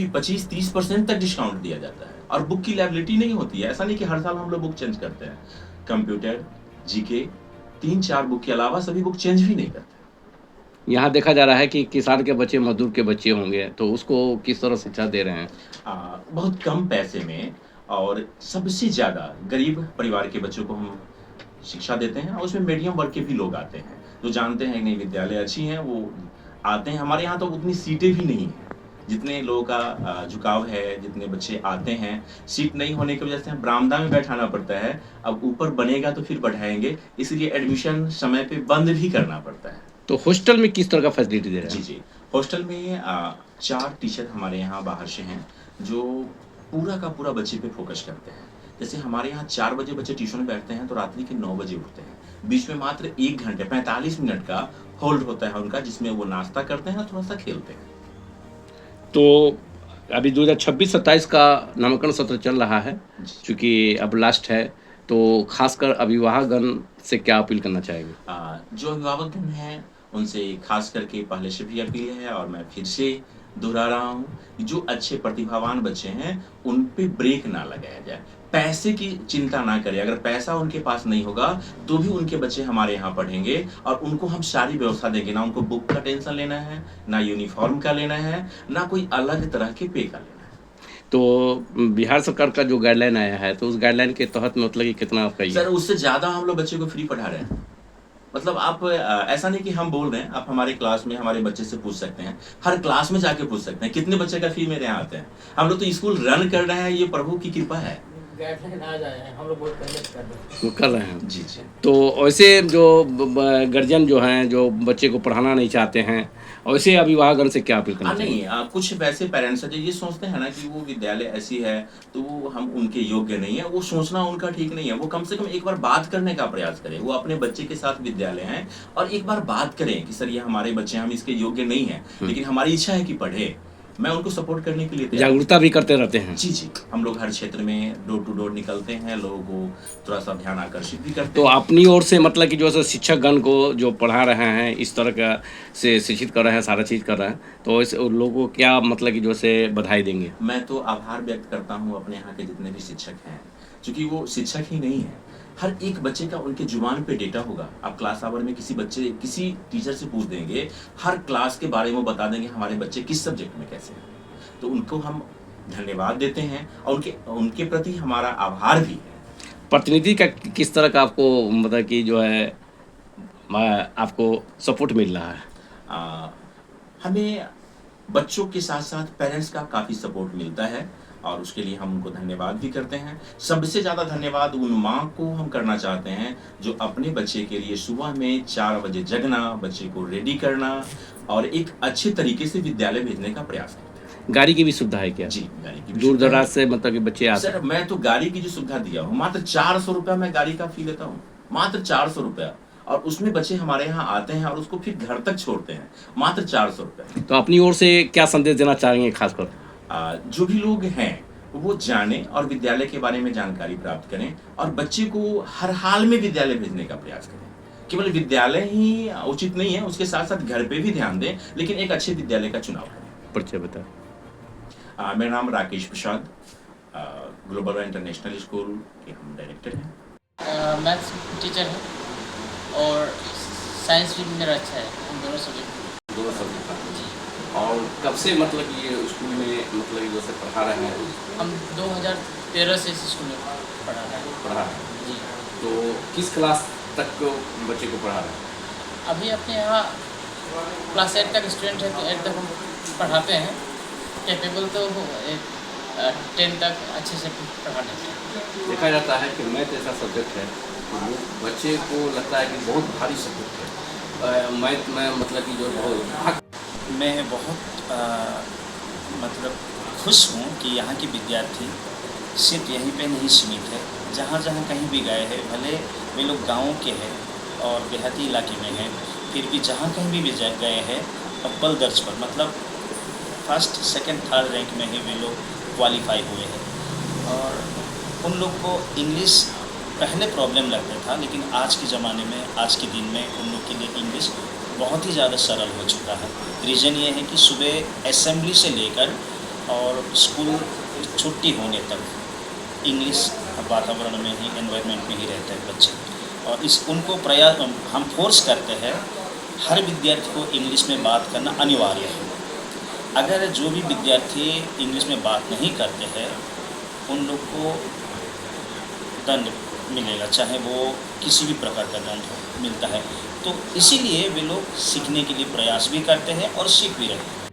काफ़ी 25-30% तक डिस्काउंट दिया जाता है और बुक की लायबिलिटी नहीं होती है। ऐसा नहीं कि हर साल हम लोग बुक चेंज करते हैं। कंप्यूटर, जीके 3-4 बुक के अलावा सभी बुक चेंज भी नहीं करते। यहाँ देखा जा रहा है कि किसान के बच्चे मजदूर के बच्चे होंगे, तो उसको किस तरह शिक्षा दे रहे हैं? बहुत कम पैसे में और सबसे ज़्यादा गरीब परिवार के बच्चों को हम शिक्षा देते हैं और उसमें मीडियम वर्ग के भी लोग आते हैं, जो जानते हैं कि नहीं विद्यालय अच्छी हैं, वो आते हैं। हमारे यहाँ तो उतनी सीटें भी नहीं हैं, जितने लोगों का झुकाव है, जितने बच्चे आते हैं, सीट नहीं होने की वजह से हमें बरामदा में बैठाना पड़ता है। अब ऊपर बनेगा तो फिर बढ़ाएँगे, इसलिए एडमिशन समय पे बंद भी करना पड़ता है। तो हॉस्टल में किस तरह का फैसिलिटी दे रहे जी, हैं? जी। हॉस्टल में 4 टीचर हमारे यहाँ बाहर से हैं, जो पूरा का पूरा बच्चे पे फ़ोकस करते हैं। जैसे हमारे यहाँ 4 बजे बच्चे ट्यूशन में बैठते हैं, तो रात्रि के 9 बजे उठते हैं। बीच में मात्र 1 घंटे 45 मिनट का होल्ड होता है उनका, जिसमें वो नाश्ता करते हैं और थोड़ा-सा खेलते हैं। तो अभी 2026-27 का नामांकन सत्र चल रहा है, जी। चूँकि अब लास्ट है, तो खासकर अभिभावकगण से क्या अपील करना चाहेंगे? जो अभिभावकगण हैं, उनसे खास करके पहले से भी अपील है और मैं फिर से दोहरा रहा हूँ, जो अच्छे प्रतिभावान बच्चे हैं, उन पे ब्रेक ना लगाया जाए। पैसे की चिंता ना करें, अगर पैसा उनके पास नहीं होगा, तो भी उनके बच्चे हमारे यहाँ पढ़ेंगे और उनको हम सारी व्यवस्था देंगे। ना उनको बुक का टेंशन लेना है, ना यूनिफ़ॉर्म का लेना है, ना कोई अलग तरह के पे का लेना है। तो बिहार सरकार का जो गाइडलाइन आया है, तो उस गाइडलाइन के तहत मतलब कि कितना आपका ये? सर, उससे ज़्यादा हम लोग बच्चे को फ्री पढ़ा रहे हैं। मतलब आप ऐसा नहीं कि हम बोल रहे हैं, आप हमारे क्लास में हमारे बच्चे से पूछ सकते हैं, हर क्लास में जाके पूछ सकते हैं, कितने बच्चे का फी मेरे यहाँ आते हैं। हम लोग तो स्कूल रन कर रहे हैं, ये प्रभु की कृपा है। गाइडलाइन आ जाए हैं, हम लोग बहुत पहले से कर रहे हैं। वो कर रहे हैं। जी, जी। तो वैसे जो गार्जियन जो हैं, जो बच्चे को पढ़ाना नहीं चाहते हैं, वैसे अभिभावकगण से क्या अपील करना नहीं, चाहिए? कुछ वैसे पेरेंट्स हैं जो ये सोचते हैं ना कि वो विद्यालय ऐसी है, तो वो हम उनके योग्य नहीं है, वो सोचना उनका ठीक नहीं है। वो कम से कम एक बार बात करने का प्रयास करें। वो अपने बच्चे के साथ विद्यालय हैं और एक बार बात करें कि सर ये हमारे बच्चे हैं, हम इसके योग्य नहीं हैं, लेकिन हमारी इच्छा है कि पढ़े। मैं उनको सपोर्ट करने के लिए तैयार हूँ। जागरूकता भी करते रहते हैं। जी, जी। हम लोग हर क्षेत्र में डोर टू डोर निकलते हैं, लोगों को थोड़ा-सा ध्यान आकर्षित भी करते तो हैं। अपनी ओर से मतलब कि जो है शिक्षकगण को जो पढ़ा रहे हैं, इस तरह का से शिक्षित कर रहे हैं, सारा चीज़ कर रहे हैं, तो इस उन लोगों को क्या मतलब कि जो है बधाई देंगे? मैं तो आभार व्यक्त करता हूँ अपने यहाँ के जितने भी शिक्षक हैं, चूँकि वो शिक्षक ही नहीं हैं। हर एक बच्चे का उनके ज़ुबान पे डेटा होगा। आप क्लास आवर में किसी टीचर से पूछ देंगे, हर क्लास के बारे में बता देंगे हमारे बच्चे किस सब्जेक्ट में कैसे हैं। तो उनको हम धन्यवाद देते हैं और उनके प्रति हमारा आभार भी है। प्रतिनिधि का किस तरह का आपको मतलब कि जो है आपको सपोर्ट मिल रहा है? अ, हमें बच्चों के साथ-साथ पेरेंट्स का काफ़ी सपोर्ट मिलता है और उसके लिए हम उनको धन्यवाद भी करते हैं। सबसे ज़्यादा धन्यवाद उन माँ को हम करना चाहते हैं, जो अपने बच्चे के लिए सुबह में 4 बजे जगना, बच्चे को रेडी करना और एक अच्छे तरीके से विद्यालय भेजने का प्रयास करते हैं। गाड़ी की भी सुविधा है क्या? जी, गाड़ी की भी दूर सुविधा है। दराज से मतलब कि बच्चे आ सर, मैं तो गाड़ी की जो सुविधा दिया हूँ, मात्र 400 रुपया मैं गाड़ी का फ़ी लेता हूँ। मात्र 400 रुपया और उसमें बच्चे हमारे यहाँ आते हैं और उसको फिर घर तक छोड़ते हैं। मात्र 400 रुपया। तो अपनी ओर से क्या संदेश देना चाहेंगे खासकर? जो भी लोग हैं, वो जानें और विद्यालय के बारे में जानकारी प्राप्त करें और बच्चे को हर हाल में विद्यालय भेजने का प्रयास करें। केवल विद्यालय ही उचित नहीं है, उसके साथ-साथ घर पे भी ध्यान दें, लेकिन एक अच्छे विद्यालय का चुनाव करें। परिचय बताएं। मेरा नाम राकेश प्रसाद, ग्लोबल इंटरनेशनल स्कूल के हम डायरेक्टर हैं। मैथ्स टीचर है और साइंस भी मेरा अच्छा है, हम दोनों सब्जेक्ट। दोनों सब्जेक्ट का। और कब से मतलब ये स्कूल में मतलब कि जैसे पढ़ा रहे हैं? हम 2013 से इस स्कूल में पढ़ा रहे हैं। पढ़ा रहे हैं। जी। तो किस क्लास तक को बच्चे को पढ़ा रहे हैं? अभी अपने यहाँ क्लास 8 तक स्टूडेंट है, तो 8 तक हम पढ़ाते हैं। कैपेबल तो 10 तक अच्छे से पढ़ा लेते हैं। देखा जाता है कि मैथ ऐसा सब्जेक्ट है तो वो बच्चे को लगता है कि बहुत भारी सब्जेक्ट है। मैथ में मतलब कि जो बहुत मैं बहुत मतलब खुश हूँ कि यहाँ के विद्यार्थी सिर्फ यहीं पे नहीं सीमित है, जहाँ जहाँ कहीं भी गए हैं, भले वे लोग गाँव के हैं और देहाती इलाके में हैं, फिर भी जहाँ कहीं भी गए हैं अव्वल दर्ज पर मतलब फर्स्ट सेकंड थर्ड रैंक में ही वे लोग क्वालिफाई हुए हैं। और उन लोग को इंग्लिश पहले प्रॉब्लम लगता था, लेकिन आज के ज़माने में, आज के दिन में उन लोग के लिए इंग्लिश बहुत ही ज़्यादा सरल हो चुका है। रीज़न ये है कि सुबह असेंबली से लेकर और स्कूल छुट्टी होने तक इंग्लिश वातावरण में ही, एनवायरनमेंट में ही रहते हैं बच्चे। और इस उनको प्रयास हम फोर्स करते हैं, हर विद्यार्थी को इंग्लिश में बात करना अनिवार्य है। अगर जो भी विद्यार्थी इंग्लिश में बात नहीं करते हैं उन लोग को दंड मिलेगा, चाहे वो किसी भी प्रकार का दंड हो, मिलता है। तो इसीलिए वे लोग सीखने के लिए प्रयास भी करते हैं और सीख भी रहे हैं।